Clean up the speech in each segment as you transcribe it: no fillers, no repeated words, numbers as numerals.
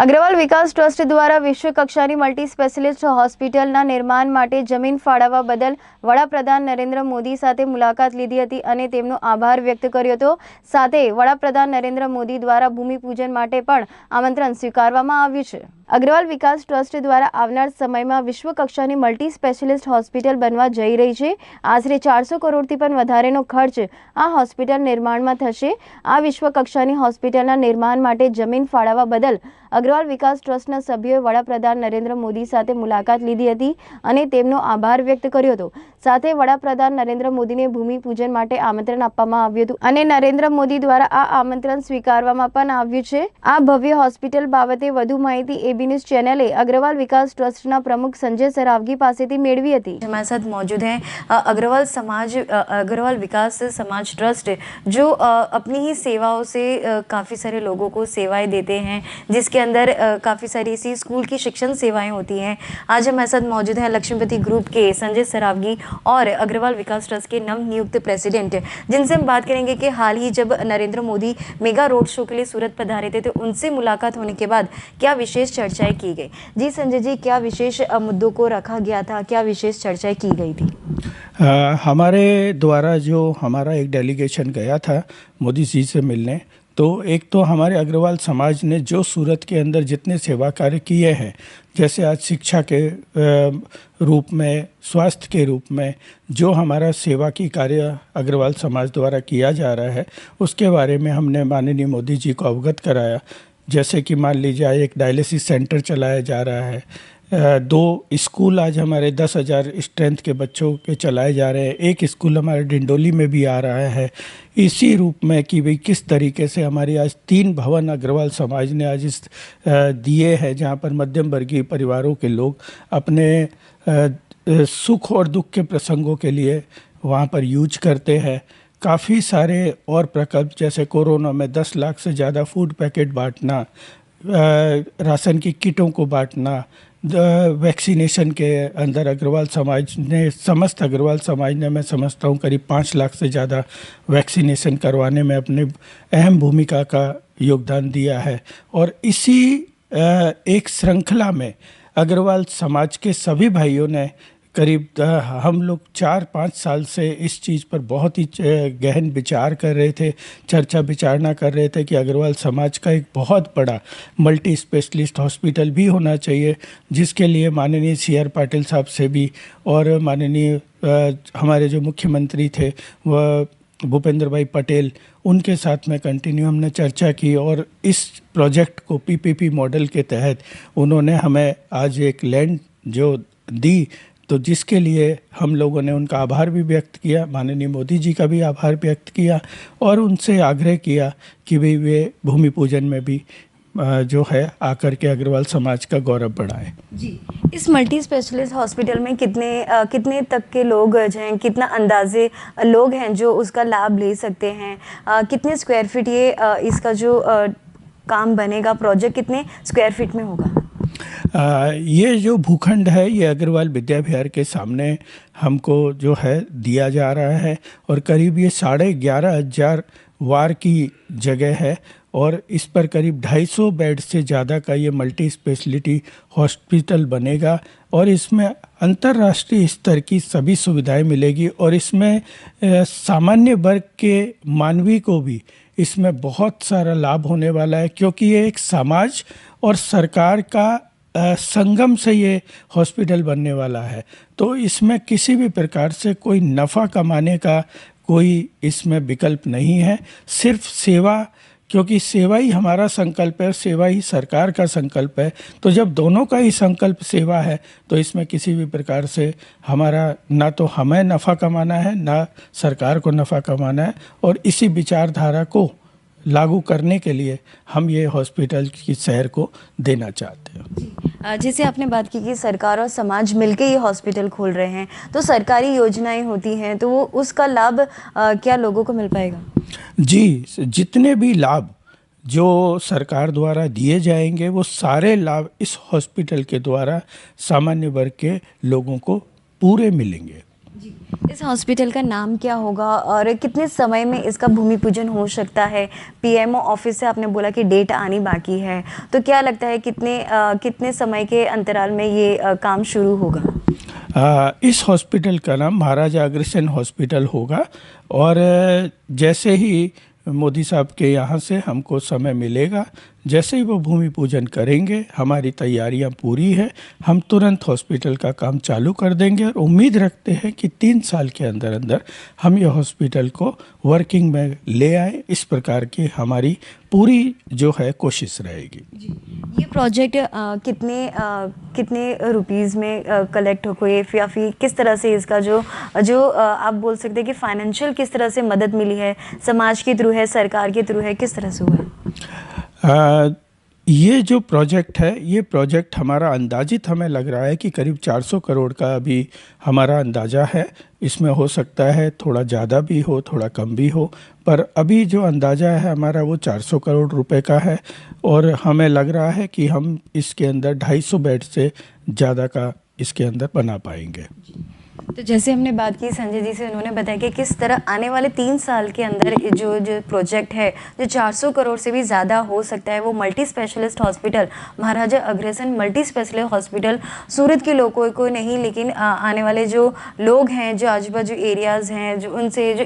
અગ્રવાલ વિકાસ trust દ્વારા વિશ્વ કક્ષાની મલ્ટી સ્પેશિયાલિસ્ટ હોસ્પિટલના નિર્માણ માટે જમીન ફાળવવા બદલ વડાપ્રધાન નરેન્દ્ર મોદી સાથે મુલાકાત લીધી હતી અને તેમનો આભાર વ્યક્ત કર્યો હતો। સાથે વડાપ્રધાન નરેન્દ્ર મોદી દ્વારા ભૂમિપૂજન માટે પણ આમંત્રણ સ્વીકારવામાં આવ્યું છે। અગ્રવાલ વિકાસ ટ્રસ્ટ દ્વારા આવનાર સમયમાં વિશ્વ કક્ષાની મલ્ટી સ્પેશિયાલિસ્ટ હોસ્પિટલ બનવા જઈ રહી છે। આશરે 400 કરોડથી પણ વધારેનો ખર્ચ આ હોસ્પિટલ નિર્માણમાં થશે। આ વિશ્વ કક્ષાની હોસ્પિટલના નિર્માણ માટે જમીન ફાળવવા બદલ અગ્રવાલ વિકાસ ટ્રસ્ટના સભ્યોએ વડાપ્રધાન નરેન્દ્ર મોદી સાથે મુલાકાત લીધી હતી અને તેમનો આભાર વ્યક્ત કર્યો હતો। સાથે વડાપ્રધાન નરેન્દ્ર મોદીને ભૂમિપૂજન માટે આમંત્રણ આપવામાં આવ્યું હતું અને નરેન્દ્ર મોદી દ્વારા આ આમંત્રણ સ્વીકારવામાં પણ આવ્યું છે। આ ભવ્ય હોસ્પિટલ બાબતે વધુ માહિતી एबी न्यूज़ चैनले अग्रवाल विकास ट्रस्ट ना प्रमुख संजय सरावगी पासेथी मेळवी हती। हमारे साथ मौजूद हैं अग्रवाल विकास समाज ट्रस्ट जो अपनी ही सेवाओं से काफ़ी सारे लोगों को सेवाएं देते हैं, जिसके अंदर काफ़ी सारी ऐसी स्कूल की शिक्षण सेवाएं होती हैं। आज हमारे साथ मौजूद हैं लक्ष्मीपति ग्रुप के संजय सरावगी और अग्रवाल विकास ट्रस्ट के नवनियुक्त प्रेसिडेंट, जिनसे हम बात करेंगे कि हाल ही जब Narendra Modi mega road show के लिए सूरत पधारे थे तो उनसे मुलाकात होने के बाद क्या विशेष चर्चाएं की गई। जी संजय जी, क्या विशेष मुद्दों को रखा गया था, क्या विशेष चर्चाएं की गई थी? हमारे द्वारा जो हमारा एक डेलीगेशन गया था मोदी जी से मिलने, तो एक तो हमारे अग्रवाल समाज ने जो सूरत के अंदर जितने सेवा कार्य किए हैं, जैसे आज शिक्षा के रूप में, स्वास्थ्य के रूप में जो हमारा सेवा की कार्य अग्रवाल समाज द्वारा किया जा रहा है, उसके बारे में हमने माननीय मोदी जी को अवगत कराया। जैसे कि मान लीजिए एक डायलिसिस सेंटर चलाया जा रहा है, 2 स्कूल आज हमारे 10,000 स्ट्रेंथ के बच्चों के चलाए जा रहे हैं, एक स्कूल हमारे डिंडोली में भी आ रहा है। इसी रूप में कि भाई किस तरीके से हमारी आज 3 भवन अग्रवाल समाज ने आज इस दिए हैं, जहाँ पर मध्यम वर्गीय परिवारों के लोग अपने सुख और दुख के प्रसंगों के लिए वहाँ पर यूज करते हैं। काफ़ी सारे और प्रकल्प जैसे कोरोना में 10 लाख से ज़्यादा फूड पैकेट बांटना, राशन की किटों को बांटना, वैक्सीनेशन के अंदर अग्रवाल समाज ने, समस्त अग्रवाल समाज ने, मैं समझता हूँ करीब 5 लाख से ज़्यादा वैक्सीनेशन करवाने में अपने अहम भूमिका का योगदान दिया है। और इसी एक श्रृंखला में अग्रवाल समाज के सभी भाइयों ने करीब हम लोग 4-5 साल से इस चीज़ पर बहुत ही गहन विचार कर रहे थे, चर्चा विचारणा कर रहे थे कि अग्रवाल समाज का एक बहुत बड़ा मल्टी स्पेशलिस्ट हॉस्पिटल भी होना चाहिए, जिसके लिए माननीय CR पाटिल साहब से भी और माननीय हमारे जो मुख्यमंत्री थे वह भूपेंद्र भाई पटेल, उनके साथ में कंटिन्यू हमने चर्चा की और इस प्रोजेक्ट को PPP मॉडल के तहत उन्होंने हमें आज एक लैंड जो दी, तो जिसके लिए हम लोगों ने उनका आभार भी व्यक्त किया, माननीय मोदी जी का भी आभार व्यक्त किया और उनसे आग्रह किया कि भाई वे भूमि पूजन में भी जो है आकर के अग्रवाल समाज का गौरव बढ़ाएं। जी, इस मल्टी स्पेशलिस्ट हॉस्पिटल में कितने तक के लोग हैं, कितना अंदाजे लोग हैं जो उसका लाभ ले सकते हैं, कितने स्क्वायर फीट ये इसका जो काम बनेगा, प्रोजेक्ट कितने स्क्वायर फीट में होगा? ये जो भूखंड है ये अग्रवाल विद्या विहार के सामने हमको जो है दिया जा रहा है और करीब ये 11,500 वार की जगह है और इस पर करीब 250 बेड से ज़्यादा का ये मल्टी स्पेशलिटी हॉस्पिटल बनेगा और इसमें अंतर्राष्ट्रीय स्तर की सभी सुविधाएं मिलेगी और इसमें सामान्य वर्ग के मानवी को भी इसमें बहुत सारा लाभ होने वाला है, क्योंकि ये एक समाज और सरकार का संगम से ये हॉस्पिटल बनने वाला है। तो इसमें किसी भी प्रकार से कोई नफ़ा कमाने का कोई इसमें विकल्प नहीं है, सिर्फ सेवा, क्योंकि सेवा ही हमारा संकल्प है, सेवा ही सरकार का संकल्प है। तो जब दोनों का ही संकल्प सेवा है तो इसमें किसी भी प्रकार से हमारा ना तो हमें नफ़ा कमाना है ना सरकार को नफ़ा कमाना है और इसी विचारधारा को लागू करने के लिए हम ये हॉस्पिटल की शहर को देना चाहते हैं। जैसे आपने बात की कि सरकार और समाज मिलकर ये हॉस्पिटल खोल रहे हैं, तो सरकारी योजनाएं होती हैं तो वो उसका लाभ क्या लोगों को मिल पाएगा? जी, जितने भी लाभ जो सरकार द्वारा दिए जाएंगे वो सारे लाभ इस हॉस्पिटल के द्वारा सामान्य वर्ग के लोगों को पूरे मिलेंगे। इस हॉस्पिटल का नाम क्या होगा और कितने समय में इसका भूमि पूजन हो सकता है? पीएमओ ऑफिस से आपने बोला कि डेट आनी बाकी है, तो क्या लगता है कितने समय के अंतराल में ये काम शुरू होगा? इस हॉस्पिटल का नाम महाराजा अग्रसेन हॉस्पिटल होगा और जैसे ही मोदी साहब के यहाँ से हमको समय मिलेगा, जैसे ही वो भूमि पूजन करेंगे, हमारी तैयारियां पूरी है, हम तुरंत हॉस्पिटल का काम चालू कर देंगे और उम्मीद रखते हैं कि 3 साल के अंदर अंदर हम ये हॉस्पिटल को वर्किंग में ले आए। इस प्रकार की हमारी पूरी जो है कोशिश रहेगी। ये प्रोजेक्ट कितने रुपीस में कलेक्ट हो गए या फिर किस तरह से इसका जो आप बोल सकते हैं कि फाइनेंशियल किस तरह से मदद मिली है? समाज के थ्रू है, सरकार के थ्रू है, किस तरह से हुआ है? ये जो प्रोजेक्ट है, ये प्रोजेक्ट हमारा अंदाजित हमें लग रहा है कि करीब 400 करोड़ का अभी हमारा अंदाज़ा है। इसमें हो सकता है थोड़ा ज़्यादा भी हो, थोड़ा कम भी हो, पर अभी जो अंदाज़ा है हमारा वो 400 करोड़ रुपए का है और हमें लग रहा है कि हम इसके अंदर 250 बेड से ज़्यादा का इसके अंदर बना पाएंगे। तो जैसे हमने बात की संजय जी से, उन्होंने बताया कि किस तरह आने वाले 3 साल के अंदर जो प्रोजेक्ट है जो 400 करोड़ से भी ज़्यादा हो सकता है, वो multi specialist hospital Maharaja Agrasen multi specialist hospital सूरत के लोगों को नहीं, लेकिन आने वाले जो लोग हैं, जो आजू बाजू एरियाज़ हैं, जो उनसे जो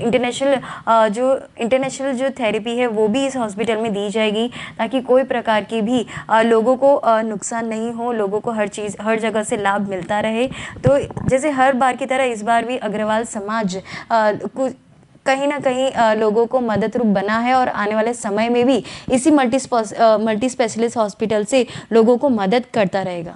इंटरनेशनल जो थेरेपी है वो भी इस हॉस्पिटल में दी जाएगी, ताकि कोई प्रकार की भी लोगों को नुकसान नहीं हो, लोगों को हर जगह से लाभ मिलता रहे। तो जैसे हर बार की तरह इस बार भी अग्रवाल समाज कहीं ना कहीं लोगों को मदद रूप बना है और आने वाले समय में भी इसी मल्टी स्पेशलिस्ट हॉस्पिटल से लोगों को मदद करता रहेगा।